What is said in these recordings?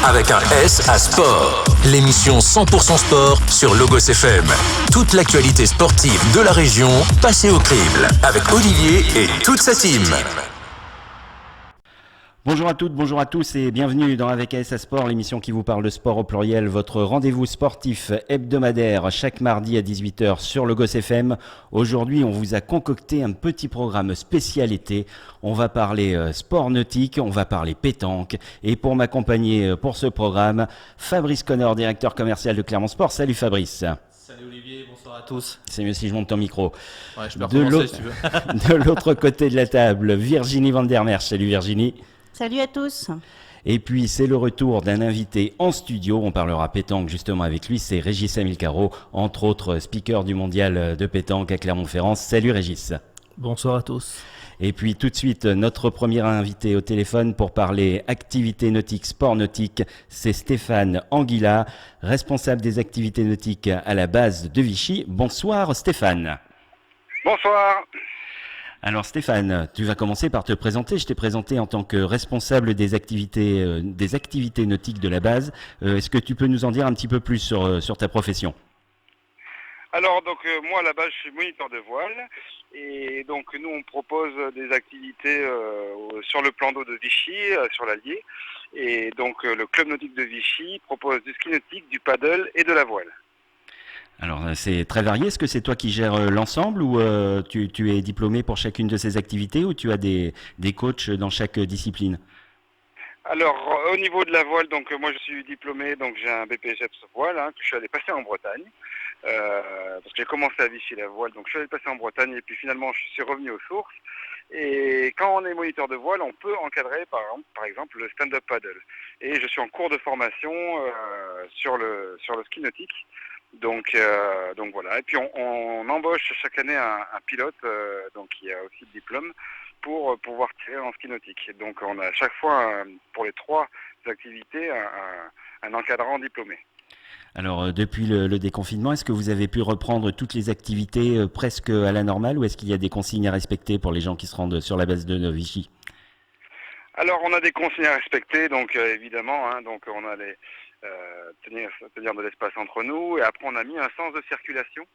avec un S à sport. L'émission 100% sport sur Logos FM. Toute l'actualité sportive de la région passée au crible avec Olivier et toute sa team. Bonjour à toutes, bonjour à tous et bienvenue dans Avec AS à Sport, l'émission qui vous parle de sport au pluriel, votre rendez-vous sportif hebdomadaire chaque mardi à 18h sur Logos FM. Aujourd'hui, on vous a concocté un petit programme spécial été. On va parler sport nautique, on va parler pétanque. Et pour m'accompagner pour ce programme, Fabrice Connor, directeur commercial de Clermont Sport. Salut Fabrice. Salut Olivier, bonsoir à tous. C'est mieux si je monte ton micro. Ouais, je peux recommencer si tu veux. De l'autre côté de la table, Virginie Vandermeer. Salut Virginie. Salut à tous. Et puis c'est le retour d'un invité en studio, on parlera pétanque justement avec lui, c'est Régis Amilcaro, entre autres speaker du mondial de pétanque à Clermont-Ferrand. Salut Régis. Bonsoir à tous. Et puis tout de suite, notre premier invité au téléphone pour parler activités nautiques, sport nautique, c'est Stéphane Anguilla, responsable des activités nautiques à la base de Vichy. Bonsoir Stéphane. Bonsoir. Alors Stéphane, tu vas commencer par te présenter. Je t'ai présenté en tant que responsable des activités nautiques de la base. Est-ce que tu peux nous en dire un petit peu plus sur ta profession ? Alors donc moi à la base je suis moniteur de voile et donc nous on propose des activités sur le plan d'eau de Vichy, sur l'Allier, et donc le club nautique de Vichy propose du ski nautique, du paddle et de la voile. Alors c'est très varié, est-ce que c'est toi qui gères l'ensemble ou tu es diplômé pour chacune de ces activités ou tu as des coachs dans chaque discipline ? Alors au niveau de la voile, donc moi je suis diplômé, donc j'ai un BPGEPS voile que je suis allé passer en Bretagne, parce que j'ai commencé à Vichy la voile, donc je suis allé passer en Bretagne et puis finalement je suis revenu aux sources. Et quand on est moniteur de voile, on peut encadrer par exemple le stand-up paddle. Et je suis en cours de formation sur le ski nautique. Donc voilà. Et puis on embauche chaque année un pilote, donc qui a aussi le diplôme, pour pouvoir tirer en ski nautique. Donc on a à chaque fois, pour les 3 activités, un encadrant diplômé. Alors depuis le déconfinement, est-ce que vous avez pu reprendre toutes les activités presque à la normale ou est-ce qu'il y a des consignes à respecter pour les gens qui se rendent sur la base de Vichy ? Alors on a des consignes à respecter, donc évidemment, donc on a les tenir de l'espace entre nous, et après on a mis un sens de circulation.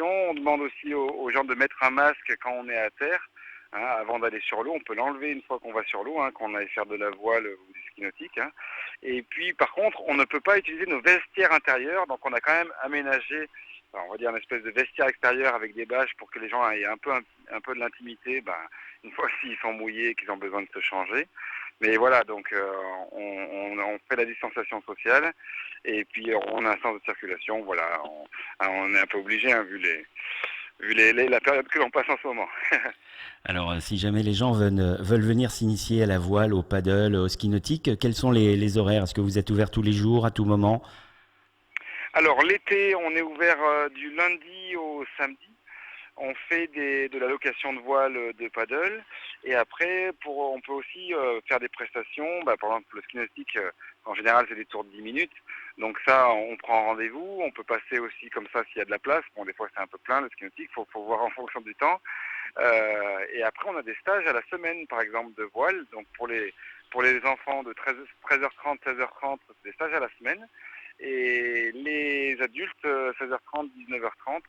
On demande aussi aux gens de mettre un masque quand on est à terre, avant d'aller sur l'eau. On peut l'enlever une fois qu'on va sur l'eau, qu'on aille faire de la voile ou du ski nautique. Et puis par contre, on ne peut pas utiliser nos vestiaires intérieurs, donc on a quand même aménagé, on va dire, une espèce de vestiaire extérieur avec des bâches pour que les gens aient un peu de l'intimité, une fois s'ils sont mouillés, qu'ils ont besoin de se changer. Mais voilà, donc on fait la distanciation sociale et puis on a un sens de circulation. Voilà, on est un peu obligé vu la période que l'on passe en ce moment. Alors, si jamais les gens veulent venir s'initier à la voile, au paddle, au ski nautique, quels sont les horaires ? Est-ce que vous êtes ouvert tous les jours, à tout moment ? Alors l'été, on est ouvert du lundi au samedi. On fait de la location de voile de paddle, et après on peut aussi faire des prestations. Par exemple le ski nautique, en général c'est des tours de 10 minutes, donc ça on prend rendez-vous. On peut passer aussi comme ça s'il y a de la place. Bon, des fois c'est un peu plein le ski nautique, faut voir en fonction du temps. Et après on a des stages à la semaine par exemple de voile, donc pour les enfants de 13h30, 16h30, c'est des stages à la semaine, et les adultes 16h30, 19h30.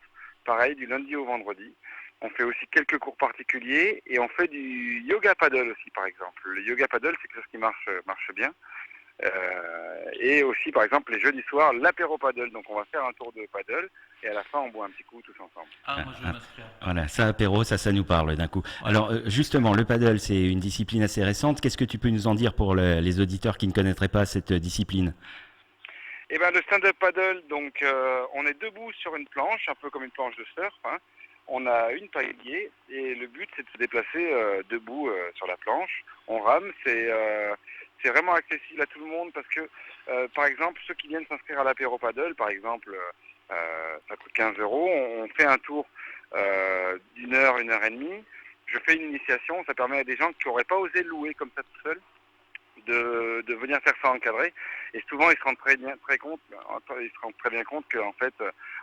Pareil, du lundi au vendredi. On fait aussi quelques cours particuliers et on fait du yoga paddle aussi, par exemple. Le yoga paddle, c'est quelque chose qui marche bien. Et aussi, par exemple, les jeudis soirs, l'apéro paddle. Donc, on va faire un tour de paddle et à la fin, on boit un petit coup tous ensemble. Moi, je vais m'inscrire. Voilà, ça, apéro, ça nous parle d'un coup. Ouais. Alors, justement, le paddle, c'est une discipline assez récente. Qu'est-ce que tu peux nous en dire pour les auditeurs qui ne connaîtraient pas cette discipline ? Eh ben, le stand-up paddle, donc on est debout sur une planche, un peu comme une planche de surf. On a une palier et le but c'est de se déplacer debout sur la planche. On rame, c'est vraiment accessible à tout le monde parce que, par exemple, ceux qui viennent s'inscrire à l'apéro paddle, par exemple, ça coûte 15 €. On fait un tour d'1 heure, 1 heure et demie. Je fais une initiation, ça permet à des gens qui n'auraient pas osé louer comme ça tout seul de venir faire ça encadré, et souvent ils se rendent très bien compte qu'en fait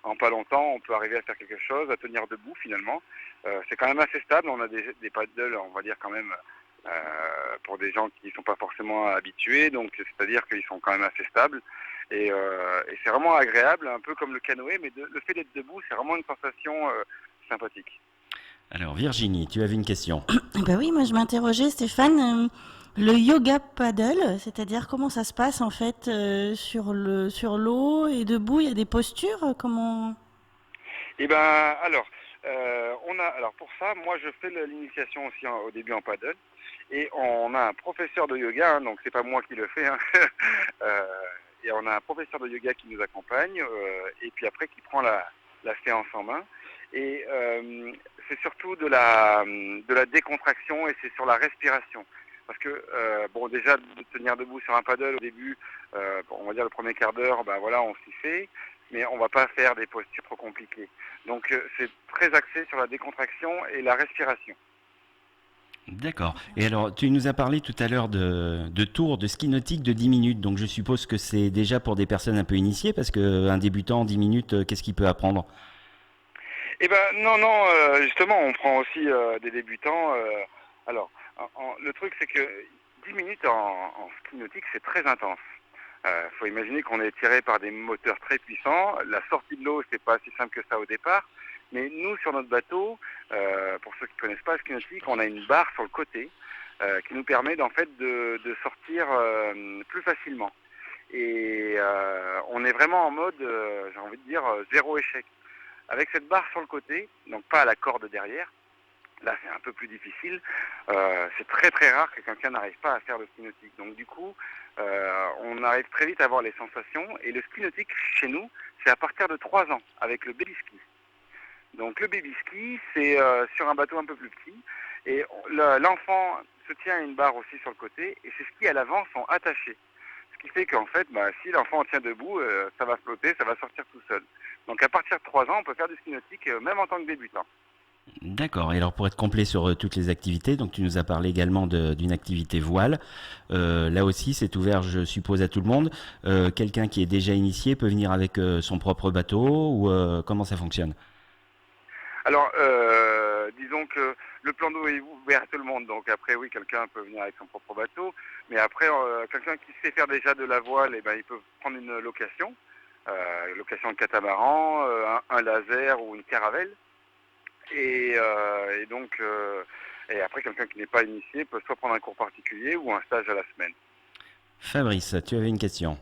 en pas longtemps on peut arriver à faire quelque chose, à tenir debout finalement. C'est quand même assez stable, on a des paddles, on va dire quand même pour des gens qui ne sont pas forcément habitués, donc c'est-à-dire qu'ils sont quand même assez stables. Et c'est vraiment agréable, un peu comme le canoë, mais le fait d'être debout, c'est vraiment une sensation sympathique. Alors Virginie, tu avais une question. Ben oui, moi je m'interrogeais, Stéphane, le yoga paddle, c'est-à-dire comment ça se passe en fait sur l'eau et debout, il y a des postures, comment? Et ben alors, alors pour ça, moi je fais l'initiation aussi au début en paddle, et on a un professeur de yoga, hein, donc c'est pas moi qui le fais, hein, et on a un professeur de yoga qui nous accompagne, et puis après qui prend la séance en main. Et c'est surtout de la décontraction, et c'est sur la respiration. Parce que, bon, déjà, de tenir debout sur un paddle au début, on va dire le premier quart d'heure, ben voilà, on s'y fait, mais on va pas faire des postures trop compliquées. Donc, c'est très axé sur la décontraction et la respiration. D'accord. Et alors, tu nous as parlé tout à l'heure de tours de ski nautique de 10 minutes. Donc, je suppose que c'est déjà pour des personnes un peu initiées, parce qu'un débutant en 10 minutes, qu'est-ce qu'il peut apprendre? Eh ben non, justement, on prend aussi des débutants. Alors, le truc, c'est que 10 minutes en ski nautique, c'est très intense. Faut imaginer qu'on est tiré par des moteurs très puissants. La sortie de l'eau, c'est pas si simple que ça au départ. Mais nous, sur notre bateau, pour ceux qui ne connaissent pas le ski nautique, on a une barre sur le côté qui nous permet en fait de sortir plus facilement. Et on est vraiment en mode, j'ai envie de dire, zéro échec. Avec cette barre sur le côté, donc pas à la corde derrière, là c'est un peu plus difficile. C'est très très rare que quelqu'un n'arrive pas à faire le ski nautique. Donc du coup, on arrive très vite à avoir les sensations. Et le ski nautique chez nous, c'est à partir de 3 ans, avec le baby ski. Donc le baby ski, c'est sur un bateau un peu plus petit. Et l'enfant se tient à une barre aussi sur le côté, et ses skis à l'avant sont attachés. Ce qui fait qu'en fait, si l'enfant tient debout, ça va flotter, ça va sortir tout seul. Donc à partir de 3 ans, on peut faire du ski nautique, même en tant que débutant. D'accord. Et alors, pour être complet sur toutes les activités, donc tu nous as parlé également d'une activité voile. Là aussi, c'est ouvert, je suppose, à tout le monde. Quelqu'un qui est déjà initié peut venir avec son propre bateau, ou comment ça fonctionne? Alors, disons que le plan d'eau est ouvert à tout le monde, donc après, oui, quelqu'un peut venir avec son propre bateau, mais après, quelqu'un qui sait faire déjà de la voile, eh ben, il peut prendre une location de catamaran, un laser ou une caravelle, et donc, et après, quelqu'un qui n'est pas initié peut soit prendre un cours particulier ou un stage à la semaine. Fabrice, tu avais une question.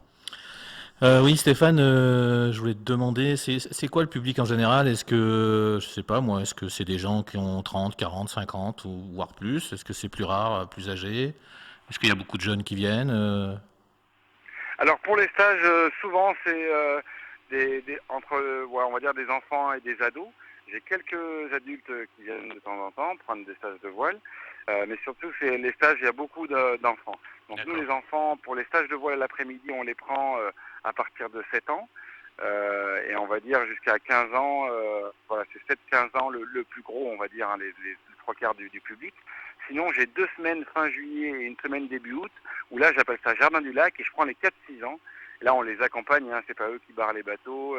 Oui, Stéphane, je voulais te demander, c'est quoi le public en général? Est-ce que, je sais pas moi, est-ce que c'est des gens qui ont 30, 40, 50 ou voire plus? Est-ce que c'est plus rare, plus âgé? Est-ce qu'il y a beaucoup de jeunes qui viennent? Alors pour les stages, souvent c'est entre, on va dire des enfants et des ados. J'ai quelques adultes qui viennent de temps en temps prendre des stages de voile, mais surtout c'est les stages, il y a beaucoup d'enfants. Donc D'accord. nous les enfants, pour les stages de voile l'après-midi, on les prend à partir de 7 ans, et on va dire jusqu'à 15 ans, voilà, c'est 7-15 ans le plus gros, on va dire, hein, les 3 quarts du public. Sinon, j'ai 2 semaines fin juillet et une semaine début août, où là, j'appelle ça Jardin du Lac, et je prends les 4-6 ans. Et là, on les accompagne, hein, c'est pas eux qui barrent les bateaux,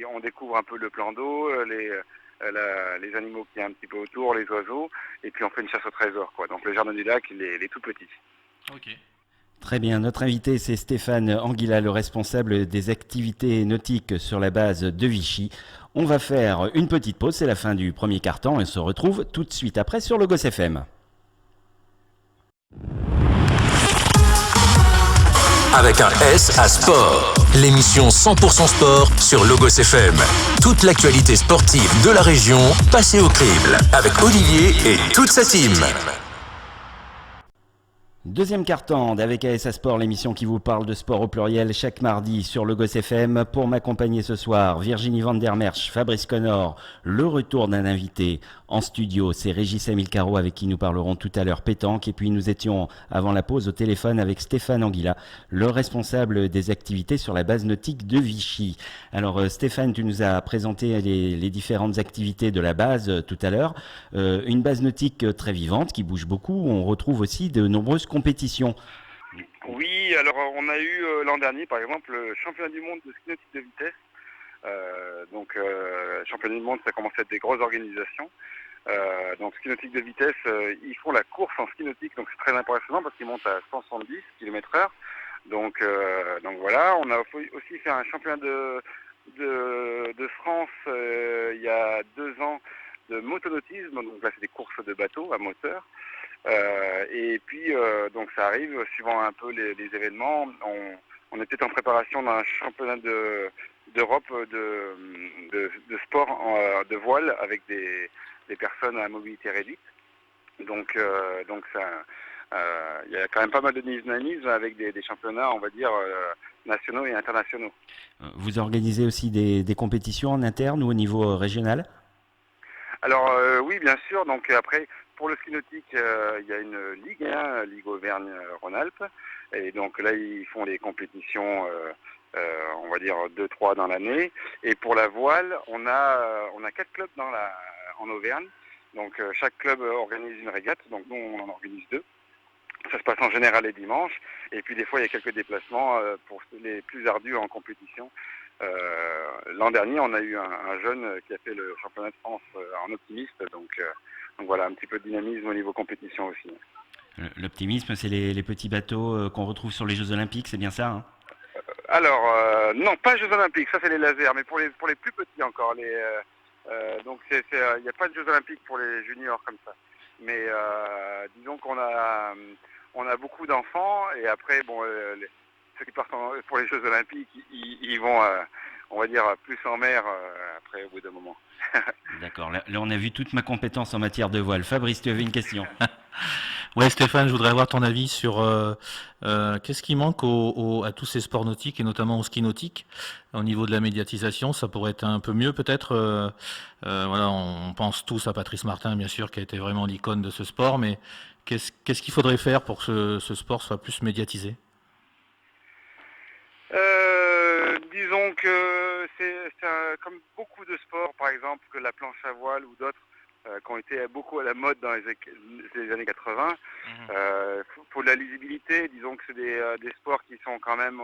on découvre un peu le plan d'eau, les animaux qu'il y a un petit peu autour, les oiseaux, et puis on fait une chasse au trésor, quoi. Donc le Jardin du Lac, les tout petits. Ok. Très bien, notre invité c'est Stéphane Anguilla, le responsable des activités nautiques sur la base de Vichy. On va faire une petite pause, c'est la fin du premier quart-temps et on se retrouve tout de suite après sur Logos FM. Avec un S à sport. L'émission 100% sport sur Logos FM. Toute l'actualité sportive de la région passée au crible. Avec Olivier et toute sa team. Deuxième quart-temps d'Avec ASA Sport, l'émission qui vous parle de sport au pluriel chaque mardi sur Logos FM. Pour m'accompagner ce soir, Virginie Van der Merch, Fabrice Connor, le retour d'un invité en studio, c'est Régis Amilcaro avec qui nous parlerons tout à l'heure pétanque. Et puis nous étions avant la pause au téléphone avec Stéphane Anguilla, le responsable des activités sur la base nautique de Vichy. Alors Stéphane, tu nous as présenté les différentes activités de la base tout à l'heure. Une base nautique très vivante qui bouge beaucoup. On retrouve aussi de nombreuses compétitions. Oui, alors on a eu l'an dernier par exemple le championnat du monde de ski nautique de vitesse. Donc championnat du monde, ça commence à être des grosses organisations. Donc ski nautique de vitesse, ils font la course en ski nautique, donc c'est très impressionnant parce qu'ils montent à 170 km/h. Donc voilà, on a aussi fait un championnat de France il y a 2 ans de motonautisme, donc là c'est des courses de bateaux à moteur. Et puis donc ça arrive, suivant un peu les événements, on était en préparation d'un championnat d'Europe de sport de voile avec des personnes à mobilité réduite. Donc ça, il y a quand même pas mal de dynamisme avec des championnats, on va dire, nationaux et internationaux. Vous organisez aussi des compétitions en interne ou au niveau régional? Alors oui, bien sûr. Donc après, pour le ski nautique, il y a une ligue, Ligue Auvergne-Rhône-Alpes. Et donc là, ils font des compétitions, on va dire 2-3 dans l'année. Et pour la voile, on a 4 clubs en Auvergne. Donc chaque club organise une régate. Donc nous, on en organise 2. Ça se passe en général les dimanches. Et puis des fois, il y a quelques déplacements pour les plus ardus en compétition. L'an dernier, on a eu un jeune qui a fait le championnat de France en optimiste. Donc voilà, un petit peu de dynamisme au niveau compétition aussi. L'optimisme, c'est les petits bateaux qu'on retrouve sur les Jeux Olympiques, c'est bien ça, hein? Alors, non, pas Jeux Olympiques, ça c'est les lasers, mais pour les plus petits encore. Donc il n'y a pas de Jeux Olympiques pour les juniors comme ça. Mais disons qu'on a beaucoup d'enfants et après, bon, ceux qui partent pour les Jeux Olympiques, ils vont, on va dire, plus en mer après au bout d'un moment. D'accord, là on a vu toute ma compétence en matière de voile. Fabrice, tu avais une question? Ouais, Stéphane, je voudrais avoir ton avis sur qu'est-ce qui manque à tous ces sports nautiques et notamment au ski nautique au niveau de la médiatisation. Ça pourrait être un peu mieux peut-être. Voilà, on pense tous à Patrice Martin, bien sûr, qui a été vraiment l'icône de ce sport, mais qu'est-ce qu'il faudrait faire pour que ce sport soit plus médiatisé? Disons que c'est comme beaucoup de sports, par exemple que la planche à voile ou d'autres qui ont été beaucoup à la mode dans les années 80. Pour de la lisibilité, disons que c'est des sports qui sont quand même,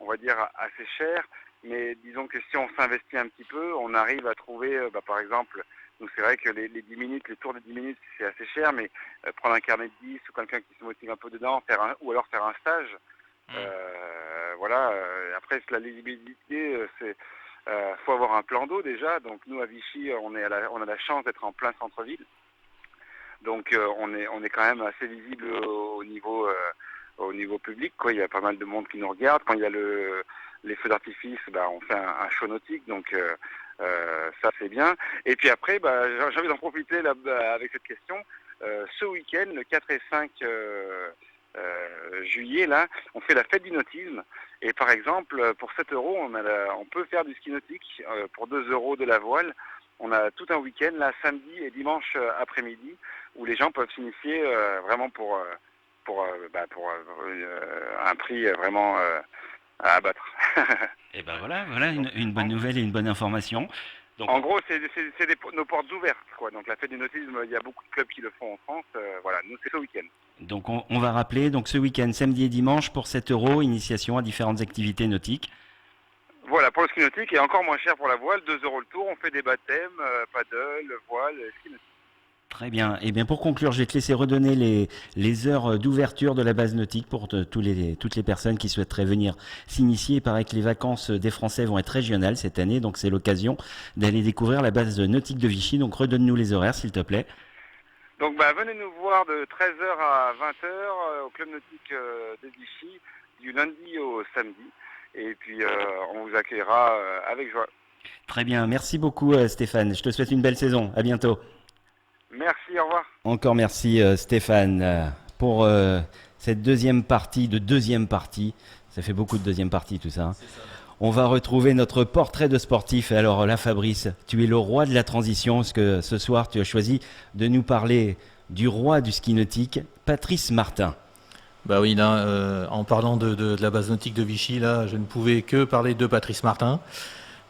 on va dire, assez chers. Mais disons que si on s'investit un petit peu, on arrive à trouver, par exemple, nous c'est vrai que les 10 minutes, les tours de 10 minutes, c'est assez cher, mais prendre un carnet de 10 ou quelqu'un qui se motive un peu dedans, ou alors faire un stage. Voilà. Après, la lisibilité, faut avoir un plan d'eau déjà. Donc nous à Vichy, on a la chance d'être en plein centre-ville. Donc on est quand même assez visible au niveau public, quoi. Il y a pas mal de monde qui nous regarde. Quand il y a les feux d'artifice, on fait un show nautique. Donc ça c'est bien. Et puis après, j'ai envie d'en profiter là, avec cette question. Ce week-end, le 4 et 5 juillet, là, on fait la fête du nautisme. Et par exemple, pour 7 euros, on peut faire du ski nautique. Pour 2 euros de la voile, on a tout un week-end, là, samedi et dimanche après-midi, où les gens peuvent s'initier vraiment pour un prix vraiment à abattre. Et ben voilà une bonne nouvelle et une bonne information. Donc, en gros, c'est nos portes ouvertes, quoi. Donc la fête du nautisme, il y a beaucoup de clubs qui le font en France. Voilà, nous c'est ce week-end. Donc on va rappeler, donc ce week-end, samedi et dimanche, pour 7 euros, initiation à différentes activités nautiques. Voilà, pour le ski nautique, et encore moins cher pour la voile, 2 euros le tour, on fait des baptêmes, paddle, voile, ski nautique. Très bien. Et bien pour conclure, je vais te laisser redonner les heures d'ouverture de la base nautique pour toutes les personnes qui souhaiteraient venir s'initier. Il paraît que les vacances des Français vont être régionales cette année, donc c'est l'occasion d'aller découvrir la base nautique de Vichy. Donc redonne-nous les horaires, s'il te plaît. Donc venez nous voir de 13h à 20h au club nautique de Vichy, du lundi au samedi. Et puis on vous accueillera avec joie. Très bien. Merci beaucoup Stéphane. Je te souhaite une belle saison. À bientôt. Merci, au revoir. Encore merci Stéphane pour cette deuxième partie. Ça fait beaucoup de deuxième partie tout ça. Hein. On va retrouver notre portrait de sportif. Alors là Fabrice, tu es le roi de la transition parce que ce soir tu as choisi de nous parler du roi du ski nautique, Patrice Martin. Bah oui, là, en parlant de la base nautique de Vichy, là, je ne pouvais que parler de Patrice Martin.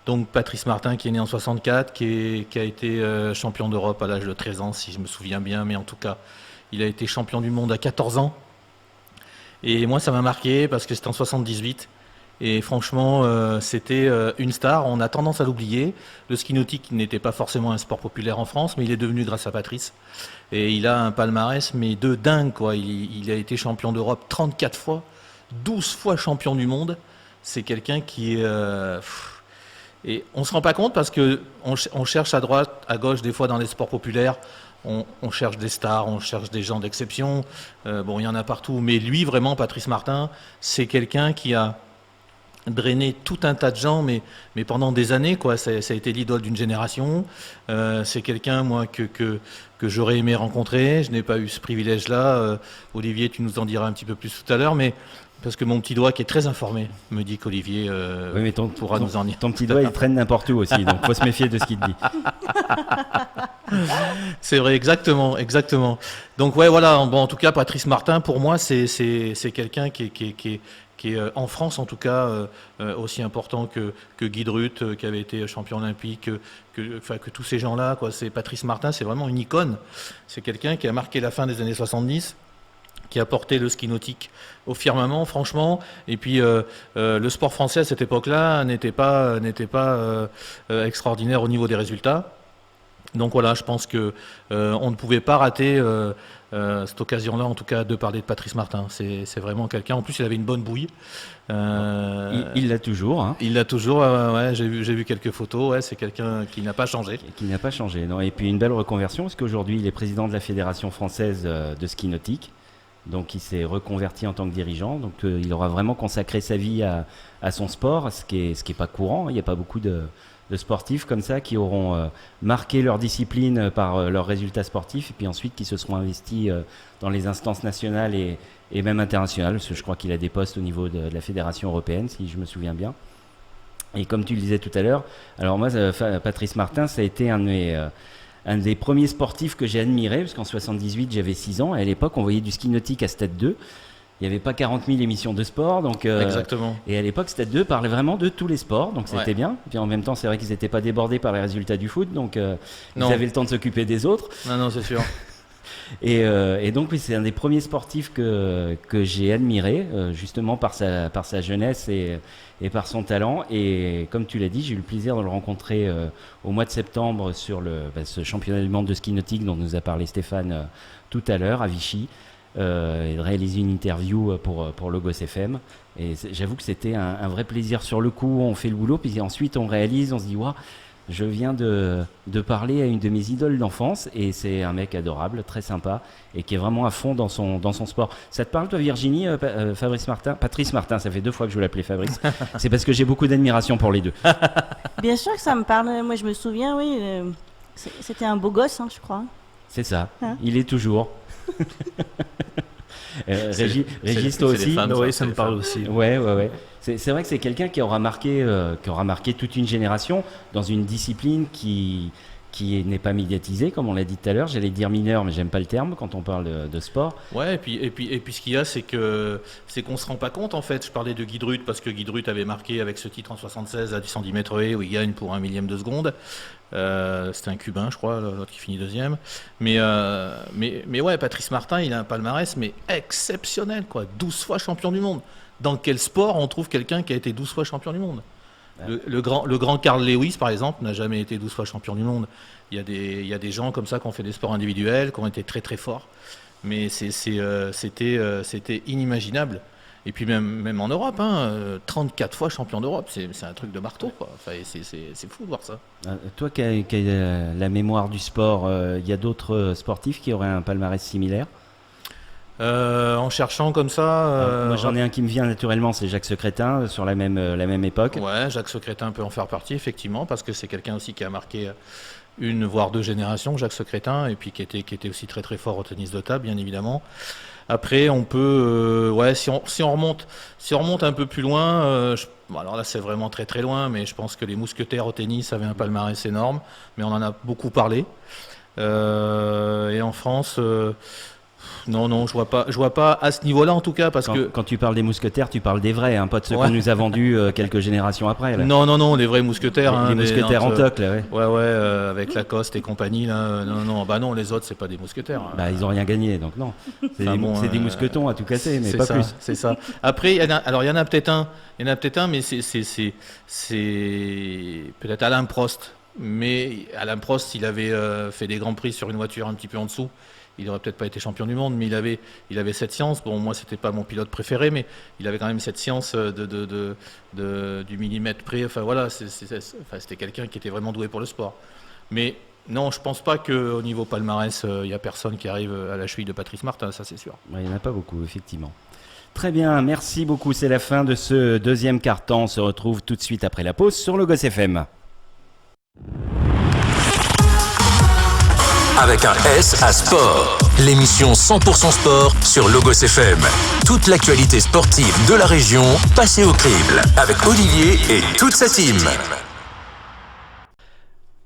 Donc Patrice Martin qui est né en 64, qui a été champion d'Europe à l'âge de 13 ans, si je me souviens bien, mais en tout cas, il a été champion du monde à 14 ans. Et moi, ça m'a marqué parce que c'était en 78. Et franchement, c'était une star. On a tendance à l'oublier. Le ski nautique n'était pas forcément un sport populaire en France, mais il est devenu grâce à Patrice. Et il a un palmarès, mais de dingue, quoi. Il a été champion d'Europe 34 fois, 12 fois champion du monde. C'est quelqu'un qui est... Et on ne se rend pas compte parce qu'on cherche à droite, à gauche, des fois dans les sports populaires. On cherche des stars, on cherche des gens d'exception. Bon, il y en a partout. Mais lui, vraiment, Patrice Martin, c'est quelqu'un qui a drainé tout un tas de gens, mais pendant des années, quoi. Ça a été l'idole d'une génération. C'est quelqu'un, moi, que j'aurais aimé rencontrer. Je n'ai pas eu ce privilège-là. Olivier, tu nous en diras un petit peu plus tout à l'heure, mais parce que mon petit doigt, qui est très informé, me dit qu'Olivier oui, mais pourra nous en dire. Ton petit doigt, il traîne n'importe où aussi, donc faut se méfier de ce qu'il te dit. C'est vrai, exactement. Donc ouais, voilà. Bon, en tout cas, Patrice Martin, pour moi, c'est quelqu'un qui est en France, en tout cas, aussi important que Guy Drut, qui avait été champion olympique, que tous ces gens-là, quoi. C'est Patrice Martin, c'est vraiment une icône. C'est quelqu'un qui a marqué la fin des années 70. Qui a porté le ski nautique au firmament, franchement. Et puis le sport français à cette époque-là n'était pas extraordinaire au niveau des résultats. Donc voilà, je pense que on ne pouvait pas rater cette occasion-là, en tout cas, de parler de Patrice Martin. C'est vraiment quelqu'un. En plus, il avait une bonne bouille. Il l'a toujours. Hein. Il l'a toujours. Ouais, j'ai vu quelques photos. Ouais, c'est quelqu'un qui n'a pas changé. Qui n'a pas changé. Non. Et puis une belle reconversion, parce qu'aujourd'hui, il est président de la Fédération française de ski nautique. Donc il s'est reconverti en tant que dirigeant, donc il aura vraiment consacré sa vie à son sport, ce qui est pas courant. Il n'y a pas beaucoup de sportifs comme ça qui auront marqué leur discipline par leurs résultats sportifs et puis ensuite qui se seront investis dans les instances nationales et même internationales, parce que je crois qu'il a des postes au niveau de la Fédération européenne, si je me souviens bien. Et comme tu le disais tout à l'heure, alors moi, Patrice Martin, ça a été un des premiers sportifs que j'ai admiré, parce qu'en 78, j'avais 6 ans, et à l'époque, on voyait du ski nautique à Stade 2. Il n'y avait pas 40 000 émissions de sport. Donc, exactement. Et à l'époque, Stade 2 parlait vraiment de tous les sports, donc c'était bien. Puis en même temps, c'est vrai qu'ils n'étaient pas débordés par les résultats du foot, donc ils avaient le temps de s'occuper des autres. Non, c'est sûr. Et donc, oui, c'est un des premiers sportifs que j'ai admiré, justement par sa jeunesse et par son talent. Et comme tu l'as dit, j'ai eu le plaisir de le rencontrer au mois de septembre sur ce championnat du monde de ski nautique dont nous a parlé Stéphane tout à l'heure à Vichy, et de réaliser une interview pour Logos FM. Et j'avoue que c'était un vrai plaisir sur le coup. On fait le boulot, puis ensuite on réalise, on se dit waouh, je viens de parler à une de mes idoles d'enfance, et c'est un mec adorable, très sympa, et qui est vraiment à fond dans son sport. Ça te parle, toi, Virginie, Patrice Martin, ça fait 2 fois que je veux l'appeler Fabrice. C'est parce que j'ai beaucoup d'admiration pour les deux. Bien sûr que ça me parle. Moi, je me souviens, oui. C'était un beau gosse, hein, je crois. C'est ça. Hein, il est toujours. Régis, toi aussi. Oui, ça me parle aussi. Ouais. C'est vrai que c'est quelqu'un qui aura marqué toute une génération dans une discipline qui n'est pas médiatisée, comme on l'a dit tout à l'heure. J'allais dire mineur, mais j'aime pas le terme quand on parle de sport. Ouais, et puis ce qu'il y a, c'est qu'on se rend pas compte, en fait. Je parlais de Guy Drut parce que Guy Drut avait marqué avec ce titre en 76 à 110 mètres haies où il gagne pour 1 millième de seconde. C'était un Cubain, je crois, l'autre qui finit 2e. Mais ouais, Patrice Martin, il a un palmarès mais exceptionnel, quoi. 12 fois champion du monde. Dans quel sport on trouve quelqu'un qui a été 12 fois champion du monde ? Le grand Carl Lewis, par exemple, n'a jamais été 12 fois champion du monde. Il y a des gens comme ça qui ont fait des sports individuels, qui ont été très très forts. Mais c'était inimaginable. Et puis même en Europe, 34 fois champion d'Europe, c'est un truc de marteau, quoi. Enfin, c'est fou de voir ça. Toi qui as la mémoire du sport, il y a d'autres sportifs qui auraient un palmarès similaire ? En cherchant comme ça... moi j'en ai un qui me vient naturellement, c'est Jacques Secrétin, sur la même époque. Ouais, Jacques Secrétin peut en faire partie, effectivement, parce que c'est quelqu'un aussi qui a marqué une voire 2 générations, Jacques Secrétin, et puis qui était aussi très très fort au tennis de table, bien évidemment. Après, on peut... si on remonte un peu plus loin... alors là, c'est vraiment très très loin, mais je pense que les mousquetaires au tennis avaient un palmarès énorme, mais on en a beaucoup parlé. Et en France... Non, je vois pas à ce niveau-là en tout cas parce que Quand tu parles des mousquetaires, tu parles des vrais, hein, pas de ceux qu'on nous a vendus quelques générations après. Là. non, les vrais mousquetaires. Les mousquetaires en toc, là, ouais. Avec Lacoste et compagnie là. Non, les autres c'est pas des mousquetaires. Bah, ils ont rien gagné, donc non. C'est des mousquetons à tout casser, mais c'est pas ça, plus. C'est ça. Après, il y en a peut-être un, mais c'est peut-être Alain Prost. Mais Alain Prost, il avait fait des grands prix sur une voiture un petit peu en dessous. Il aurait peut-être pas été champion du monde, mais il avait cette science. Bon, moi, c'était pas mon pilote préféré, mais il avait quand même cette science du millimètre près. Enfin, voilà, c'était quelqu'un qui était vraiment doué pour le sport. Mais non, je pense pas qu'au niveau palmarès, il y a personne qui arrive à la cheville de Patrice Martin, ça c'est sûr. Il n'y en a pas beaucoup, effectivement. Très bien, merci beaucoup. C'est la fin de ce deuxième quart-temps. On se retrouve tout de suite après la pause sur Logos FM. Avec un S à sport. L'émission 100% sport sur Logos FM. Toute l'actualité sportive de la région passée au crible. Avec Olivier et toute sa team.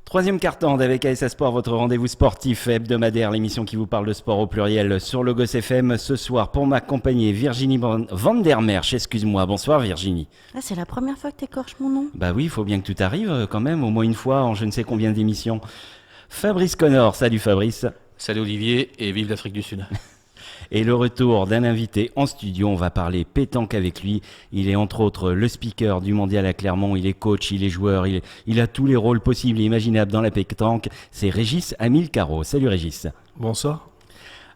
Troisième quart-temps d'Avec ASA Sport, votre rendez-vous sportif hebdomadaire, l'émission qui vous parle de sport au pluriel sur Logos FM. Ce soir, pour m'accompagner, Virginie Van der Merch. Excuse-moi, bonsoir Virginie. Ah, c'est la première fois que tu écorches mon nom. Bah oui, il faut bien que tout arrive quand même, au moins une fois en je ne sais combien d'émissions. Fabrice Connor, salut Fabrice. Salut Olivier et vive l'Afrique du Sud. Et le retour d'un invité en studio, on va parler pétanque avec lui. Il est entre autres le speaker du mondial à Clermont, il est coach, il est joueur, il a tous les rôles possibles et imaginables dans la pétanque. C'est Régis Amilcaro. Salut Régis. Bonsoir.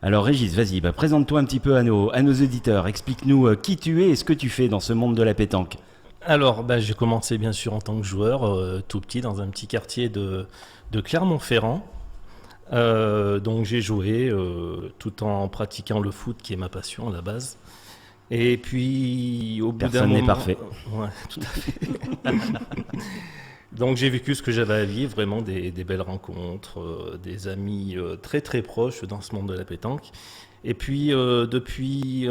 Alors Régis, vas-y, présente-toi un petit peu à nos auditeurs. Explique-nous qui tu es et ce que tu fais dans ce monde de la pétanque. Alors, j'ai commencé bien sûr en tant que joueur, tout petit, dans un petit quartier de Clermont-Ferrand. Donc j'ai joué tout en pratiquant le foot qui est ma passion à la base. Et puis au bout d'un Personne moment... n'est parfait. Ouais, tout à fait. Donc j'ai vécu ce que j'avais à vivre, vraiment des belles rencontres, des amis très très proches dans ce monde de la pétanque. Et puis depuis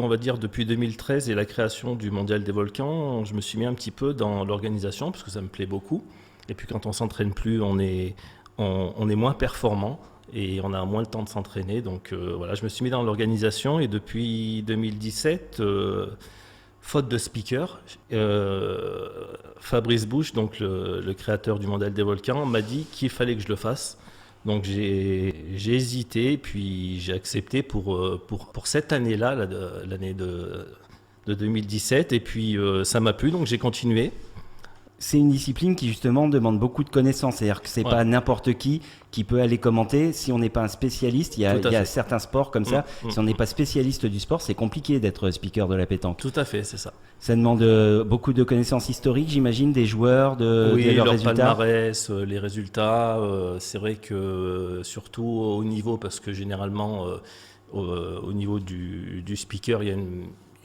2013 et la création du Mondial des Volcans, je me suis mis un petit peu dans l'organisation parce que ça me plaît beaucoup. Et puis quand on s'entraîne plus, on est moins performant et on a moins le temps de s'entraîner. Donc voilà, je me suis mis dans l'organisation et depuis 2017, faute de speaker, Fabrice Bush, donc le créateur du Mondial des Volcans, m'a dit qu'il fallait que je le fasse. Donc j'ai hésité, puis j'ai accepté pour cette année-là, l'année de 2017, et puis ça m'a plu, donc j'ai continué. C'est une discipline qui justement demande beaucoup de connaissances, c'est-à-dire que c'est pas n'importe qui peut aller commenter. Si on n'est pas un spécialiste, il y a certains sports comme ça, si on n'est pas spécialiste du sport, c'est compliqué d'être speaker de la pétanque. Tout à fait, c'est ça. Ça demande beaucoup de connaissances historiques, j'imagine, des joueurs, de leurs résultats. Palmarès, les résultats, c'est vrai que surtout au niveau, parce que généralement au niveau du speaker, il y a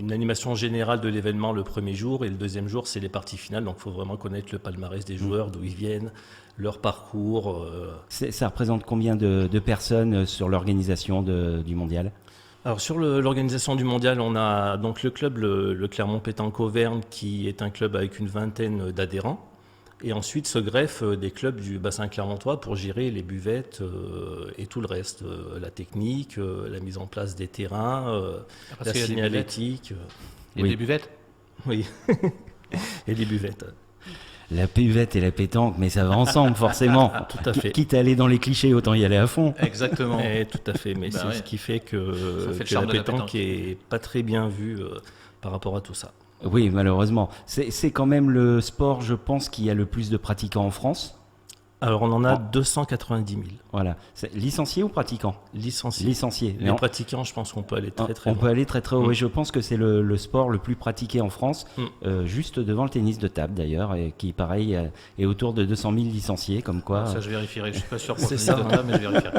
une animation générale de l'événement le premier jour et le deuxième jour, c'est les parties finales. Donc, il faut vraiment connaître le palmarès des joueurs, d'où ils viennent, leur parcours. Ça représente combien de personnes sur l'organisation du mondial ? Alors, sur l'organisation du mondial, on a donc le club, le Clermont Pétanque Auvergne, qui est un club avec une vingtaine d'adhérents. Et ensuite se greffent des clubs du bassin clermontois pour gérer les buvettes et tout le reste, la technique, la mise en place des terrains, la signalétique. Il y a des buvettes ? Oui, et des buvettes. La buvette et la pétanque, mais ça va ensemble forcément. Tout à fait. Quitte à aller dans les clichés, autant y aller à fond. Exactement. Tout à fait, mais c'est ce qui fait que la pétanque est pas très bien vue par rapport à tout ça. Oui, malheureusement. C'est quand même le sport, je pense, qui a le plus de pratiquants en France. Alors, on en a 290 000. Voilà. Licenciés ou pratiquants ? Licenciés. Les pratiquants, je pense qu'on peut aller très très haut. On peut aller très haut. Oui, je pense que c'est le sport le plus pratiqué en France, juste devant le tennis de table d'ailleurs, et qui, pareil, est autour de 200 000 licenciés, comme quoi... Ça, je vérifierai. Je suis pas sûr pour le tennis de table, mais je vérifierai.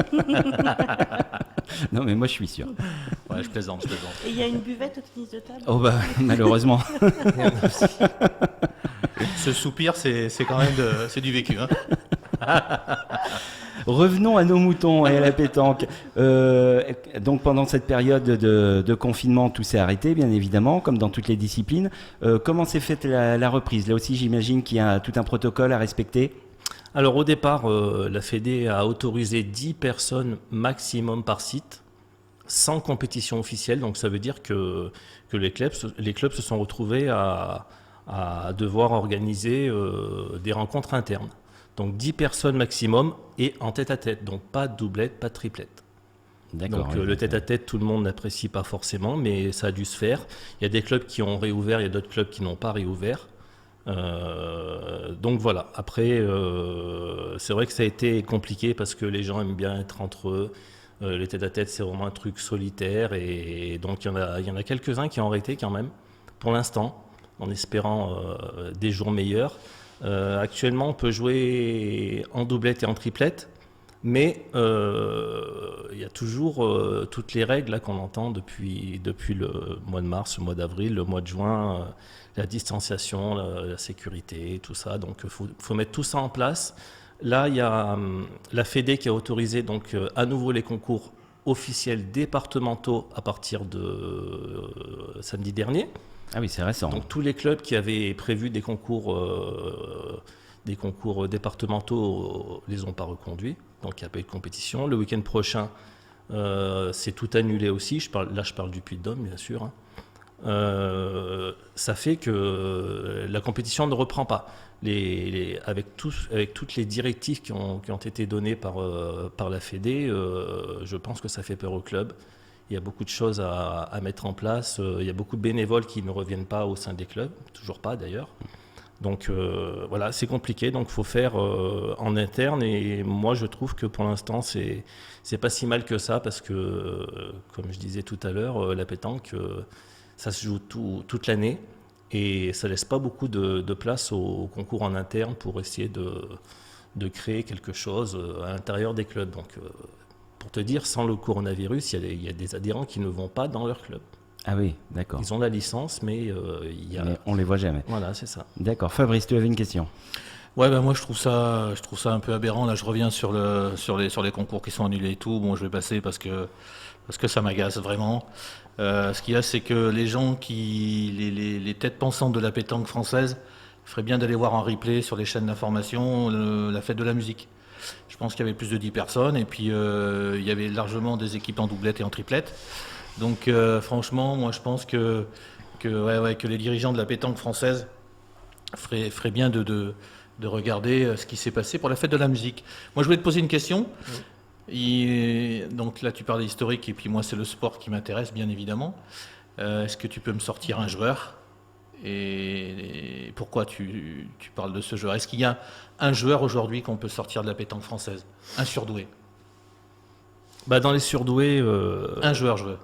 Non, mais moi, je suis sûr. Ouais, je plaisante. Et il y a une buvette au tennis de table ? Oh bah, malheureusement. Ce soupir, c'est quand même c'est du vécu, hein. Revenons à nos moutons et à la pétanque. Donc pendant cette période de confinement, tout s'est arrêté, bien évidemment, comme dans toutes les disciplines. Comment s'est faite la reprise ? Là aussi, j'imagine qu'il y a tout un protocole à respecter. Alors au départ, la Fédé a autorisé 10 personnes maximum par site. sans compétition officielle. Donc ça veut dire que les clubs se sont retrouvés à devoir organiser des rencontres internes. Donc 10 personnes maximum et en tête-à-tête. Donc pas de doublette, pas de triplette. D'accord. Donc le tête-à-tête, tout le monde n'apprécie pas forcément, mais ça a dû se faire. Il y a des clubs qui ont réouvert, il y a d'autres clubs qui n'ont pas réouvert. Donc voilà. Après, c'est vrai que ça a été compliqué parce que les gens aiment bien être entre eux. Les tête-à-tête, c'est vraiment un truc solitaire. Et donc il y en a quelques-uns qui ont arrêté quand même, pour l'instant, en espérant des jours meilleurs. Actuellement, on peut jouer en doublette et en triplette. Mais il y a toujours toutes les règles là, qu'on entend depuis le mois de mars, le mois d'avril, le mois de juin, la distanciation, la sécurité, tout ça. Donc il faut mettre tout ça en place. Là, il y a la Fédé qui a autorisé donc, à nouveau les concours officiels départementaux à partir de samedi dernier. Ah oui, c'est récent. Donc tous les clubs qui avaient prévu des concours départementaux les ont pas reconduits. Donc il n'y a pas eu de compétition. Le week-end prochain, c'est tout annulé aussi. Je parle du Puy-de-Dôme, bien sûr. Hein. Ça fait que la compétition ne reprend pas. Avec toutes les directives qui ont été données par la Fédé, je pense que ça fait peur au club. Il y a beaucoup de choses à mettre en place. Il y a beaucoup de bénévoles qui ne reviennent pas au sein des clubs, toujours pas d'ailleurs. Donc voilà, c'est compliqué, donc il faut faire en interne et moi je trouve que pour l'instant c'est pas si mal que ça parce que comme je disais tout à l'heure, la pétanque ça se joue toute l'année et ça laisse pas beaucoup de place au concours en interne pour essayer de créer quelque chose à l'intérieur des clubs. Donc pour te dire, sans le coronavirus, il y a des adhérents qui ne vont pas dans leur club. Ah oui, d'accord. Ils ont la licence, mais mais on les voit jamais. Voilà, c'est ça. D'accord. Fabrice, tu avais une question? Ouais, moi je trouve ça un peu aberrant. Là, je reviens sur les concours qui sont annulés et tout. Bon, je vais passer parce que ça m'agace vraiment. Ce qu'il y a, c'est que les gens les têtes pensantes de la pétanque française feraient bien d'aller voir en replay sur les chaînes d'information la fête de la musique. Je pense qu'il y avait plus de 10 personnes et puis il y avait largement des équipes en doublette et en triplette. Donc franchement, moi je pense que les dirigeants de la pétanque française feraient bien de regarder ce qui s'est passé pour la fête de la musique. Moi je voulais te poser une question. Donc là tu parles d'historique et puis moi c'est le sport qui m'intéresse bien évidemment. Est-ce que tu peux me sortir un joueur et pourquoi tu parles de ce joueur? Est-ce qu'il y a un joueur aujourd'hui qu'on peut sortir de la pétanque française? Un surdoué? Dans les surdoués... Un joueur, je veux.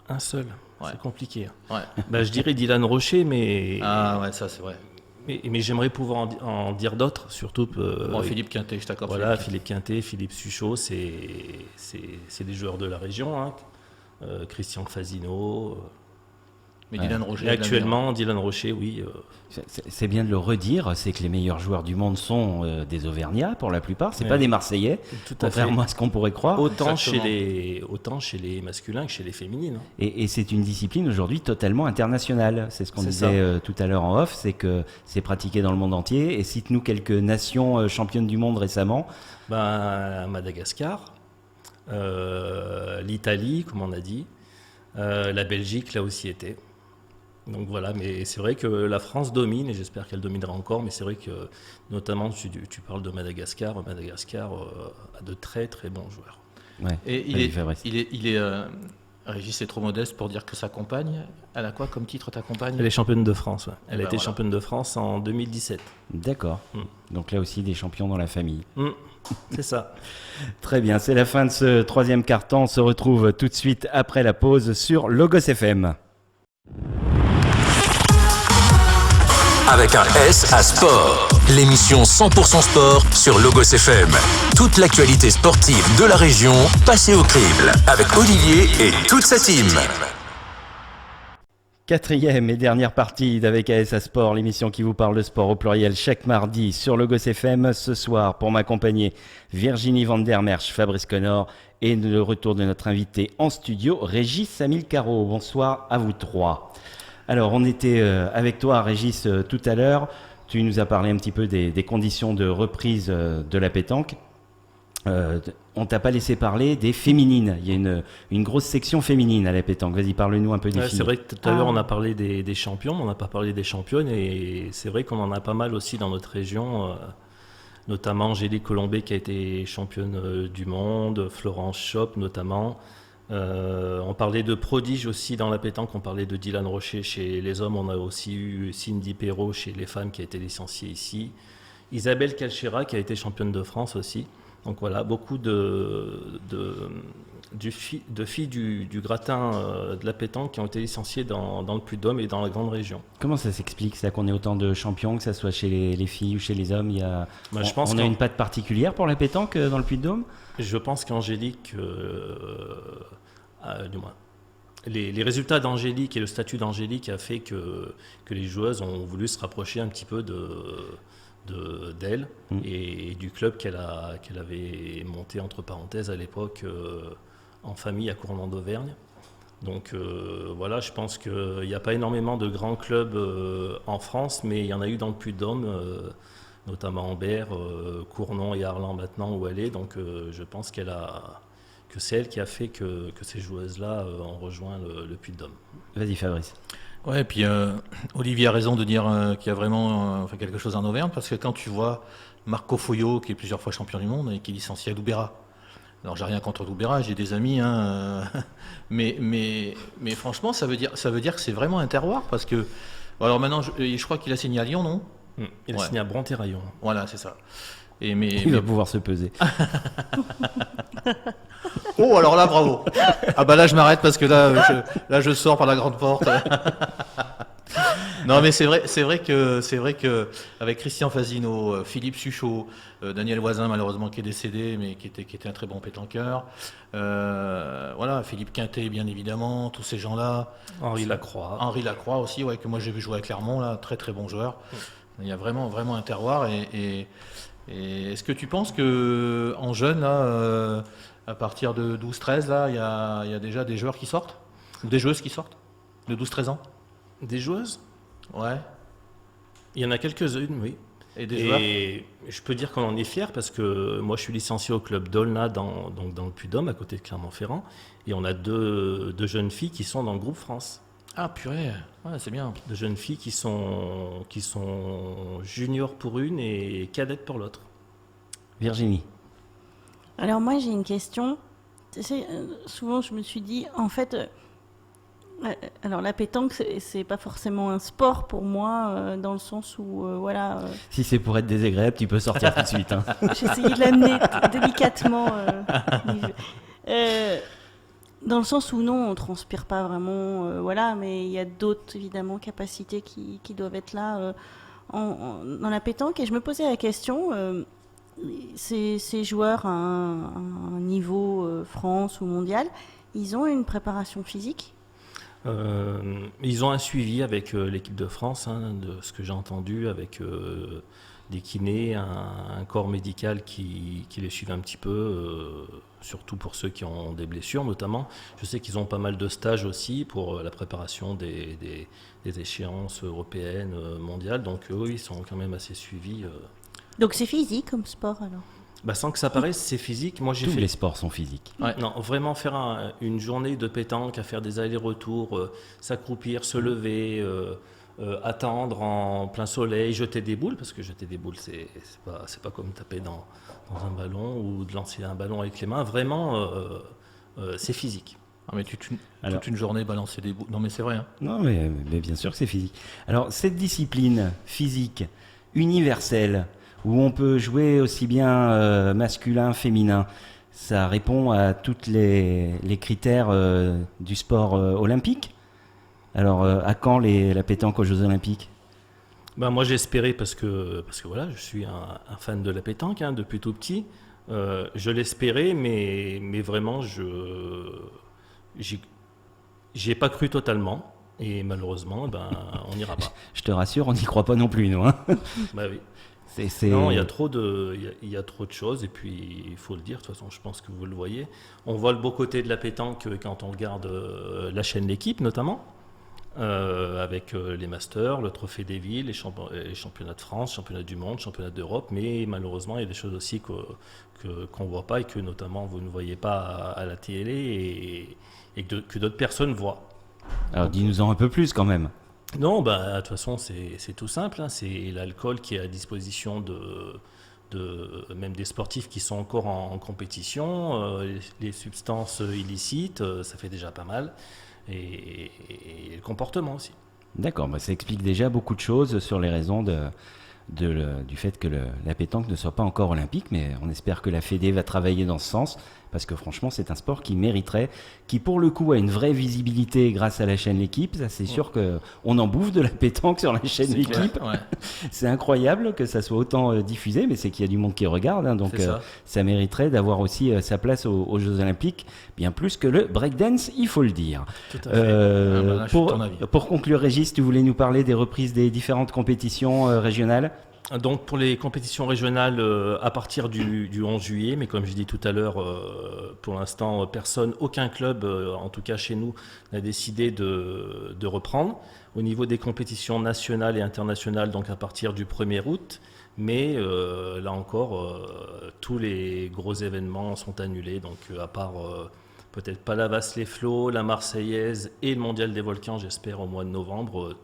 Un seul, ouais. C'est compliqué. Ouais. Je dirais Dylan Rocher, mais... Ah ouais, ça c'est vrai. Mais j'aimerais pouvoir en dire d'autres, surtout... Philippe Quintet, je t'accorde. Voilà, Philippe Quintet, Philippe Suchot, c'est des joueurs de la région. Hein. Christian Fasino... Mais Dylan Rocher... Et actuellement, Dylan Rocher, oui. C'est bien de le redire, c'est que les meilleurs joueurs du monde sont des Auvergnats, pour la plupart. C'est pas des Marseillais, contrairement à ce qu'on pourrait croire. Autant chez les masculins que chez les féminines. Et c'est une discipline aujourd'hui totalement internationale. C'est ce qu'on disait tout à l'heure en off, c'est que c'est pratiqué dans le monde entier. Et cite-nous quelques nations championnes du monde récemment. Madagascar, l'Italie, comme on a dit, la Belgique l'a aussi été. Donc voilà, mais c'est vrai que la France domine et j'espère qu'elle dominera encore. Mais c'est vrai que, notamment, tu parles de Madagascar. Madagascar a de très très bons joueurs. Ouais. Et Régis est trop modeste pour dire que sa compagne, elle a quoi comme titre ta compagne? Elle est championne de France. Ouais. Elle a été championne de France en 2017. D'accord. Donc là aussi des champions dans la famille. C'est ça. Très bien, c'est la fin de ce troisième quart-temps. On se retrouve tout de suite après la pause sur Logos FM. Avec un S à sport. L'émission 100% sport sur Logos FM. Toute l'actualité sportive de la région passée au crible. Avec Olivier et toute sa team. Quatrième et dernière partie d'Avec ASA Sport, l'émission qui vous parle de sport au pluriel chaque mardi sur Logos FM. Ce soir, pour m'accompagner, Virginie Van der Merch, Fabrice Connor et le retour de notre invité en studio, Régis Amilcaro. Bonsoir à vous trois. Alors, on était avec toi, Régis, tout à l'heure. Tu nous as parlé un petit peu des conditions de reprise de la pétanque. On t'a pas laissé parler des féminines. Il y a une grosse section féminine à la pétanque. Vas-y, parle-nous un peu des filles. C'est vrai que tout à l'heure, on a parlé des champions, mais on n'a pas parlé des championnes. Et c'est vrai qu'on en a pas mal aussi dans notre région, notamment Angélique Colombet qui a été championne du monde, Florence Chope notamment. On parlait de prodiges aussi dans la pétanque. On parlait de Dylan Rocher chez les hommes. On a aussi eu Cindy Perrault chez les femmes qui a été licenciée ici. Isabelle Calchera qui a été championne de France aussi. Donc voilà, beaucoup de filles du gratin de la pétanque qui ont été licenciées dans le Puy-de-Dôme et dans la grande région. Comment ça s'explique, ça, qu'on ait autant de champions, que ça soit chez les filles ou chez les hommes? On a une patte particulière pour la pétanque dans le Puy-de-Dôme? Je pense qu'Angélique, du moins, les résultats d'Angélique et le statut d'Angélique a fait que les joueuses ont voulu se rapprocher un petit peu d'elle et du club qu'elle avait monté entre parenthèses à l'époque en famille à Cournon d'Auvergne. Donc voilà, je pense qu'il n'y a pas énormément de grands clubs en France, mais il y en a eu dans le Puy-de-Dôme, notamment Ambert, Cournon et Arlan maintenant où elle est. Donc je pense que c'est elle qui a fait que ces joueuses-là ont rejoint le Puy-de-Dôme. Vas-y Fabrice. Ouais, et puis Olivier a raison de dire qu'il y a vraiment quelque chose en Auvergne, parce que quand tu vois Marco Foyot, qui est plusieurs fois champion du monde et qui est licencié à Loubera, alors j'ai rien contre Loubera, j'ai des amis, mais franchement ça veut dire que c'est vraiment un terroir, parce que alors maintenant je crois qu'il a signé à Lyon, non? Il a signé à Bronterraillon. Voilà, c'est ça. Il va pouvoir se peser. Oh, alors là, bravo. Ah bah là, je m'arrête parce que là, je sors par la grande porte. Non, mais c'est vrai que avec Christian Fasino, Philippe Suchot, Daniel Voisin malheureusement qui est décédé, mais qui était un très bon pétanqueur. Voilà, Philippe Quintet bien évidemment, tous ces gens-là. Henri Lacroix aussi, ouais, que moi j'ai vu jouer à Clermont, là, très très bon joueur. Il y a vraiment un terroir et est-ce que tu penses que en jeune là, à partir de 12-13 là, il y a déjà des joueurs qui sortent ou des joueuses qui sortent de 12-13 ans? Des joueuses? Ouais. Il y en a quelques-unes, oui. Et des joueurs? Et je peux dire qu'on en est fiers parce que moi je suis licencié au club d'Aulnat dans le Puy-de-Dôme à côté de Clermont-Ferrand et on a deux jeunes filles qui sont dans le groupe France. Ah purée, ouais, c'est bien. Deux jeunes filles qui sont juniors pour une et cadettes pour l'autre. Virginie. Alors moi j'ai une question. Souvent je me suis dit, en fait, alors la pétanque c'est pas forcément un sport pour moi, dans le sens où voilà. Si c'est pour être désagréable, tu peux sortir tout de suite. Hein. J'ai essayé de l'amener délicatement. Dans le sens où non, on transpire pas vraiment, voilà, mais il y a d'autres évidemment capacités qui doivent être là dans la pétanque. Et je me posais la question, ces joueurs à un niveau France ou mondial, ils ont une préparation physique? Ils ont un suivi avec l'équipe de France, de ce que j'ai entendu, avec des kinés, un corps médical qui les suivent un petit peu, surtout pour ceux qui ont des blessures notamment. Je sais qu'ils ont pas mal de stages aussi pour la préparation des échéances européennes, mondiales, donc eux ils sont quand même assez suivis. Donc c'est physique comme sport alors? Sans que ça paraisse, c'est physique. Moi, Tous les sports sont physiques. Ouais, non, vraiment faire une journée de pétanque, à faire des allers-retours, s'accroupir, se lever, attendre en plein soleil, jeter des boules, parce que jeter des boules, c'est pas comme taper dans un ballon ou de lancer un ballon avec les mains. Vraiment, c'est physique. Ah, mais toute une journée balancer des boules. Non, mais c'est vrai. Hein. Non, mais bien sûr que c'est physique. Alors, cette discipline physique universelle, où on peut jouer aussi bien masculin, féminin, ça répond à tous les critères du sport olympique. Alors, à quand la pétanque aux Jeux Olympiques? Moi, j'espérais parce que voilà, je suis un fan de la pétanque depuis tout petit. Je l'espérais, mais vraiment, j'y ai pas cru totalement. Et malheureusement, on n'ira pas. Je te rassure, on n'y croit pas non plus, nous. Hein. Oui. Non, il y a trop de choses et puis il faut le dire, de toute façon je pense que vous le voyez. On voit le beau côté de la pétanque quand on regarde la chaîne L'équipe notamment. avec les Masters, le Trophée des Villes, les championnats de France, championnats du monde, championnats d'Europe, mais malheureusement il y a des choses aussi qu'on ne voit pas et que notamment vous ne voyez pas à la télé et que d'autres personnes voient. Alors dis-nous-en un peu plus quand même. Non, de toute façon c'est tout simple, hein, c'est l'alcool qui est à disposition même des sportifs qui sont encore en compétition, les substances illicites, ça fait déjà pas mal. Et le comportement aussi. D'accord, ça explique déjà beaucoup de choses sur les raisons du fait que la pétanque ne soit pas encore olympique, mais on espère que la Fédé va travailler dans ce sens, parce que franchement c'est un sport qui mériterait, qui pour le coup a une vraie visibilité grâce à la chaîne L'Équipe. Ça, c'est sûr qu'on en bouffe de la pétanque sur la chaîne L'Équipe. Ouais. C'est incroyable que ça soit autant diffusé, mais c'est qu'il y a du monde qui regarde, hein, donc ça mériterait d'avoir aussi sa place aux Jeux Olympiques, bien plus que le breakdance, il faut le dire. Tout à fait. Pour conclure, Régis, tu voulais nous parler des reprises des différentes compétitions régionales ? Donc pour les compétitions régionales à partir du 11 juillet, mais comme je dis tout à l'heure, pour l'instant aucun club, en tout cas chez nous, n'a décidé de reprendre. Au niveau des compétitions nationales et internationales, donc à partir du 1er août, mais là encore, tous les gros événements sont annulés, donc à part peut-être Palavas-les-Flots, la Marseillaise et le Mondial des Volcans, j'espère au mois de novembre,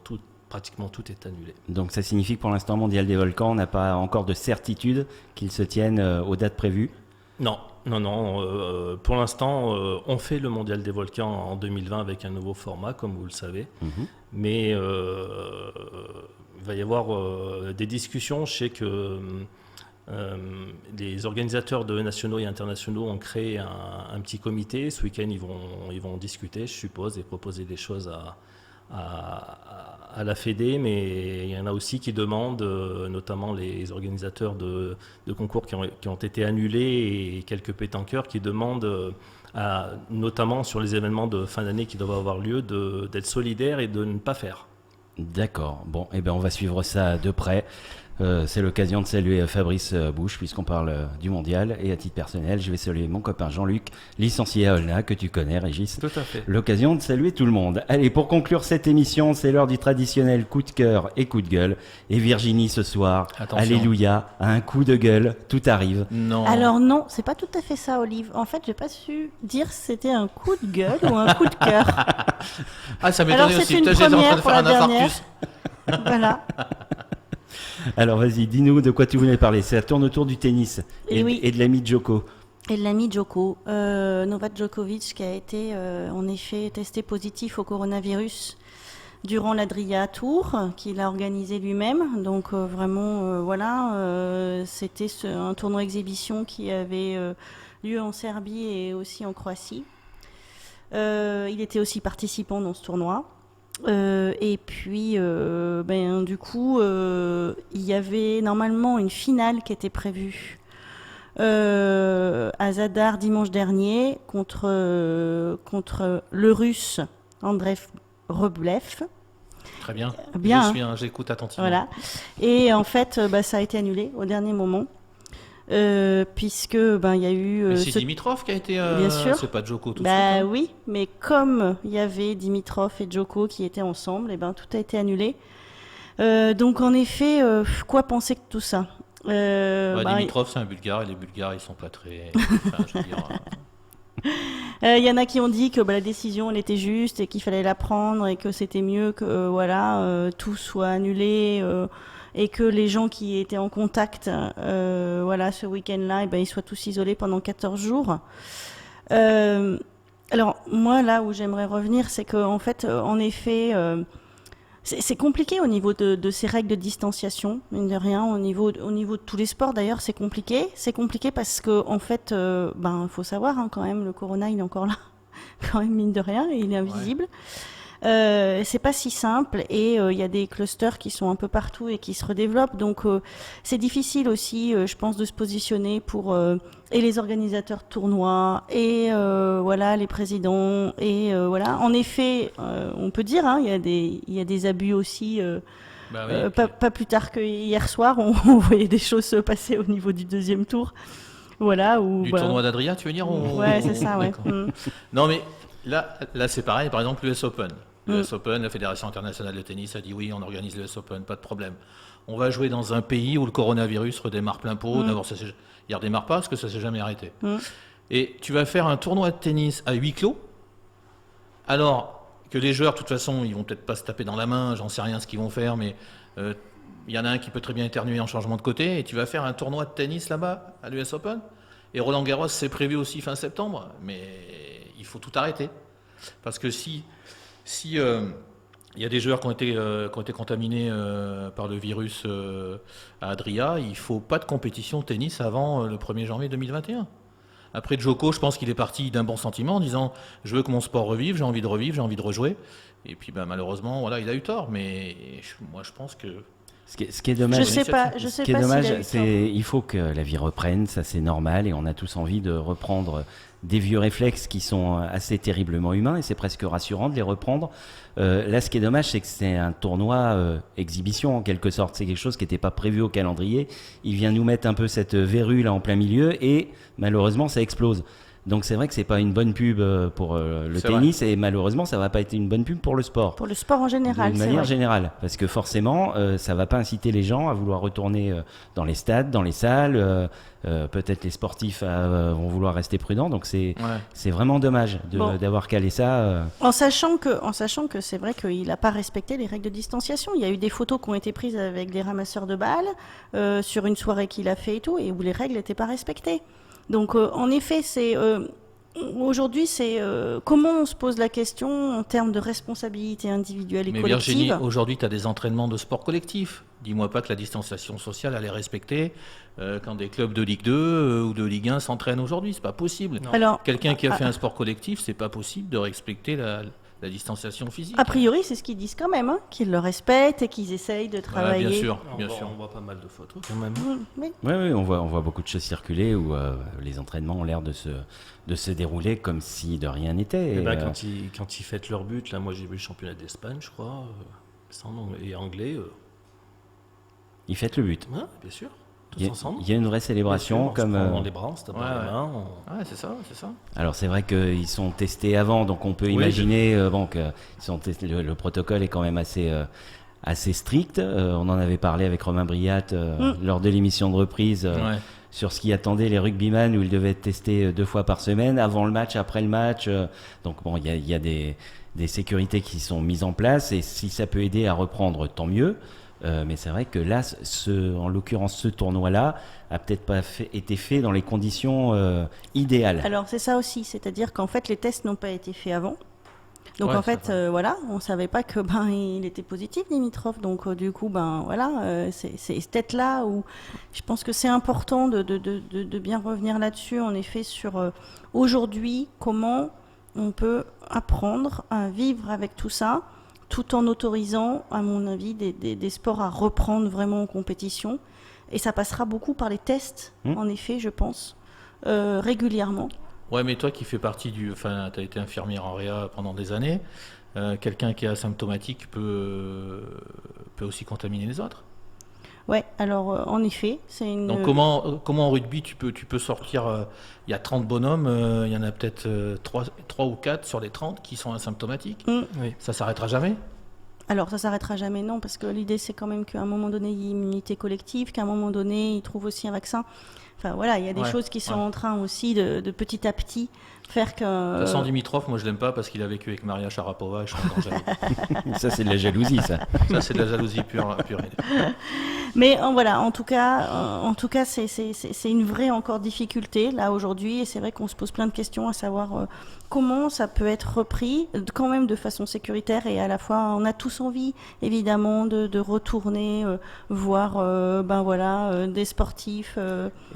pratiquement tout est annulé. Donc ça signifie que pour l'instant, Mondial des Volcans, on n'a pas encore de certitude qu'il se tienne aux dates prévues ? Non. Pour l'instant, on fait le Mondial des Volcans en 2020 avec un nouveau format, comme vous le savez. Mais il va y avoir des discussions. Je sais que les organisateurs de nationaux et internationaux ont créé un petit comité. Ce week-end, ils vont discuter, je suppose, et proposer des choses à la Fédé, mais il y en a aussi qui demandent, notamment les organisateurs de concours qui ont été annulés et quelques pétanqueurs qui demandent, notamment sur les événements de fin d'année qui doivent avoir lieu, d'être solidaires et de ne pas faire. D'accord. Bon, on va suivre ça de près. C'est l'occasion de saluer Fabrice Bouche puisqu'on parle du mondial, et à titre personnel je vais saluer mon copain Jean-Luc, licencié à Olna, que tu connais, Régis. Tout à fait. L'occasion de saluer tout le monde. Allez, pour conclure cette émission, c'est l'heure du traditionnel coup de cœur et coup de gueule, et Virginie ce soir, attention, alléluia, à un coup de gueule, tout arrive. Non. Alors non, c'est pas tout à fait ça, Olive. En fait, j'ai pas su dire si c'était un coup de gueule ou un coup de cœur. Ah, ça m'étonnait aussi. Peut-être J'étais en train de pour faire la un dernière. infarctus. Voilà. Alors vas-y, dis-nous de quoi tu voulais parler. Ça tourne autour du tennis et de l'ami Djoko. Et de l'ami Djoko, Novak Djokovic, qui a été en effet testé positif au coronavirus durant l'Adria Tour, qu'il a organisé lui-même. Donc c'était un tournoi exhibition qui avait lieu en Serbie et aussi en Croatie. Il était aussi participant dans ce tournoi. Et puis, du coup, il y avait normalement une finale qui était prévue à Zadar dimanche dernier contre le Russe Andrei Rublev. Très bien. Bien. J'écoute attentivement. Voilà. Et en fait, ça a été annulé au dernier moment. Puisque il y a eu mais c'est Dimitrov qui a été bien sûr, c'est pas Djoko tout de suite, hein. Oui, mais comme il y avait Dimitrov et Djoko qui étaient ensemble, tout a été annulé. Donc en effet, quoi penser de tout ça? Dimitrov c'est un Bulgare, et les Bulgares ils sont pas très je veux dire, il y en a qui ont dit que la décision elle était juste et qu'il fallait la prendre et que c'était mieux que tout soit annulé et que les gens qui étaient en contact ce week-end-là, ils soient tous isolés pendant 14 jours. Alors moi là où j'aimerais revenir, c'est qu'en fait, en effet, c'est compliqué au niveau de ces règles de distanciation, mine de rien, au niveau de tous les sports d'ailleurs, c'est compliqué. C'est compliqué parce que en fait, faut savoir quand même, le corona il est encore là, quand même mine de rien, et il est invisible. Ouais. C'est pas si simple et il y a des clusters qui sont un peu partout et qui se redéveloppent, donc c'est difficile aussi, je pense, de se positionner pour et les organisateurs de tournois et les présidents et En effet, on peut dire il y a des abus aussi. Pas plus tard que hier soir, on voyait des choses se passer au niveau du deuxième tour. Du tournoi d'Adria, tu veux dire? Ouais, c'est ça, ouais. Non mais là c'est pareil, par exemple l'US Open. Le US Open, la Fédération internationale de tennis a dit oui, on organise le US Open, pas de problème. On va jouer dans un pays où le coronavirus redémarre plein pot. D'abord, il redémarre pas parce que ça s'est jamais arrêté. Et tu vas faire un tournoi de tennis à huis clos, alors que les joueurs, de toute façon, ils vont peut-être pas se taper dans la main, j'en sais rien ce qu'ils vont faire, mais il y en a un qui peut très bien éternuer en changement de côté, et tu vas faire un tournoi de tennis là-bas, à l'US Open. Et Roland Garros, c'est prévu aussi fin septembre, mais il faut tout arrêter. Parce que si il y a des joueurs qui ont été contaminés par le virus à Adria, il ne faut pas de compétition de tennis avant le 1er janvier 2021. Après Djoko, je pense qu'il est parti d'un bon sentiment en disant « je veux que mon sport revive, j'ai envie de revivre, j'ai envie de rejouer ». Et puis malheureusement, voilà, il a eu tort, mais moi je pense que... Ce qui est dommage, je sais pas c'est il faut que la vie reprenne, ça c'est normal, et on a tous envie de reprendre des vieux réflexes qui sont assez terriblement humains, et c'est presque rassurant de les reprendre. Là, ce qui est dommage, c'est que c'est un tournoi exhibition en quelque sorte. C'est quelque chose qui n'était pas prévu au calendrier. Il vient nous mettre un peu cette verrue là en plein milieu, et malheureusement, ça explose. Donc c'est vrai que c'est pas une bonne pub pour le tennis, et malheureusement ça va pas être une bonne pub pour le sport. Pour le sport en général, de manière générale, parce que forcément ça va pas inciter les gens à vouloir retourner dans les stades, dans les salles. Peut-être les sportifs vont vouloir rester prudents. Donc c'est vraiment dommage d'avoir calé ça. En sachant que c'est vrai qu'il n'a pas respecté les règles de distanciation. Il y a eu des photos qui ont été prises avec des ramasseurs de balles sur une soirée qu'il a fait et tout, et où les règles n'étaient pas respectées. Donc, en effet, aujourd'hui, c'est comment on se pose la question en termes de responsabilité individuelle et collective. Mais Virginie, aujourd'hui, tu as des entraînements de sport collectif. Dis-moi pas que la distanciation sociale, elle est respectée quand des clubs de Ligue 2 ou de Ligue 1 s'entraînent aujourd'hui. C'est pas possible. Alors, quelqu'un qui a fait un sport collectif, c'est pas possible de respecter la distanciation physique. A priori, c'est ce qu'ils disent quand même, qu'ils le respectent et qu'ils essayent de travailler. Bien sûr. On voit pas mal de photos quand même. Oui, on voit beaucoup de choses circuler où les entraînements ont l'air de se dérouler comme si de rien n'était. Quand ils fêtent leur but, là, moi j'ai vu le championnat d'Espagne, je crois, et anglais. Ils fêtent le but. Ouais, bien sûr. Il y a une vraie célébration, comme dans les bras, on se tape dans les mains. C'est ça. Alors c'est vrai qu'ils sont testés avant, donc on peut imaginer que le protocole est quand même assez strict. On en avait parlé avec Romain Briat lors de l'émission de reprise sur ce qui attendait les rugbyman, où ils devaient être testés 2 fois par semaine, avant le match, après le match. Donc bon, il y a des sécurités qui sont mises en place, et si ça peut aider à reprendre, tant mieux. Mais c'est vrai que là, en l'occurrence, ce tournoi-là a peut-être pas été fait dans les conditions idéales. Alors c'est ça aussi, c'est-à-dire qu'en fait les tests n'ont pas été faits avant. Donc en fait, on savait pas que il était positif, Dimitrov. Donc du coup, c'est peut-être là où je pense que c'est important de bien revenir là-dessus, en effet, sur aujourd'hui comment on peut apprendre à vivre avec tout ça, tout en autorisant, à mon avis, des sports à reprendre vraiment en compétition. Et ça passera beaucoup par les tests, en effet, je pense, régulièrement. Ouais, mais toi qui fais partie tu as été infirmière en réa pendant des années, quelqu'un qui est asymptomatique peut aussi contaminer les autres. Ouais, alors en effet, c'est une... Donc comment en rugby tu peux sortir, il y a 30 bonhommes, il y en a peut-être 3 ou 4 sur les 30 qui sont asymptomatiques. Oui. Ça s'arrêtera jamais ? Alors ça s'arrêtera jamais, non, parce que l'idée c'est quand même qu'à un moment donné il y ait une immunité collective, qu'à un moment donné ils trouvent aussi un vaccin. Enfin voilà, il y a des choses qui sont en train aussi de petit à petit faire que... De toute façon, Dimitrov, moi je l'aime pas parce qu'il a vécu avec Maria Sharapova et je suis encore jaloux. Ça c'est de la jalousie, ça. Ça c'est de la jalousie pure. Mais voilà, en tout cas c'est une vraie encore difficulté là aujourd'hui, et c'est vrai qu'on se pose plein de questions à savoir comment ça peut être repris quand même de façon sécuritaire, et à la fois on a tous envie évidemment de retourner voir des sportifs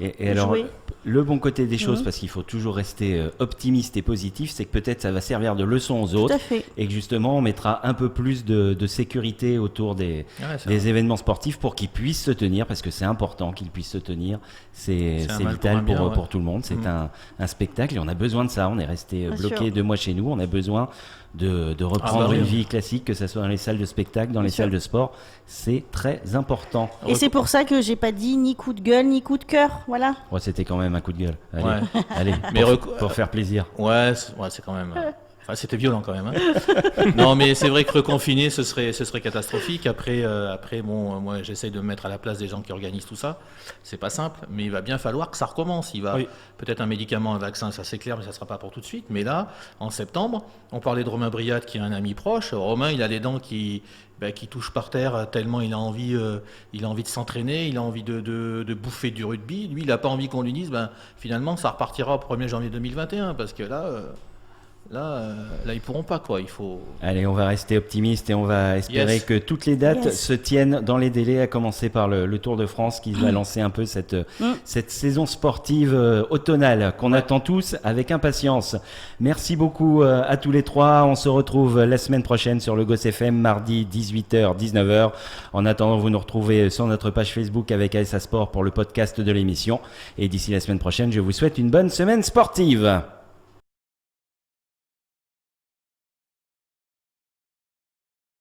et alors jouer. Le bon côté des choses, parce qu'il faut toujours rester optimiste et positif, c'est que peut-être ça va servir de leçon aux autres, et que justement on mettra un peu plus de sécurité autour des événements sportifs pour qu'ils puissent se tenir, parce que c'est important qu'ils puissent se tenir, c'est vital pour tout le monde, c'est un spectacle et on a besoin de ça, on est resté bloqué 2 mois chez nous, on a besoin de reprendre une vie classique, que ce soit dans les salles de spectacle, dans les salles de sport, c'est très important. Et c'est pour ça que j'ai pas dit ni coup de gueule ni coup de cœur, voilà. C'était quand même un coup de gueule. Allez, mais pour faire plaisir. Ouais, c'est quand même. Enfin, c'était violent quand même. Hein. Non, mais c'est vrai que reconfiner, ce serait catastrophique. Après, bon, moi, j'essaye de me mettre à la place des gens qui organisent tout ça. C'est pas simple, mais il va bien falloir que ça recommence. Peut-être un médicament, un vaccin, ça c'est clair, mais ça sera pas pour tout de suite. Mais là, en septembre, on parlait de Romain Briat, qui est un ami proche. Romain, il a les dents qui touchent par terre tellement il a envie de s'entraîner, il a envie de bouffer du rugby. Lui, il n'a pas envie qu'on lui dise, finalement, ça repartira au 1er janvier 2021, parce que là, ils pourront pas, quoi. Il faut. Allez, on va rester optimiste et on va espérer que toutes les dates se tiennent dans les délais, à commencer par le Tour de France qui va lancer un peu cette saison sportive automnale qu'on attend tous avec impatience. Merci beaucoup à tous les trois. On se retrouve la semaine prochaine sur le Gosse FM, mardi 18h, 19h. En attendant, vous nous retrouvez sur notre page Facebook avec ASA Sport pour le podcast de l'émission. Et d'ici la semaine prochaine, je vous souhaite une bonne semaine sportive.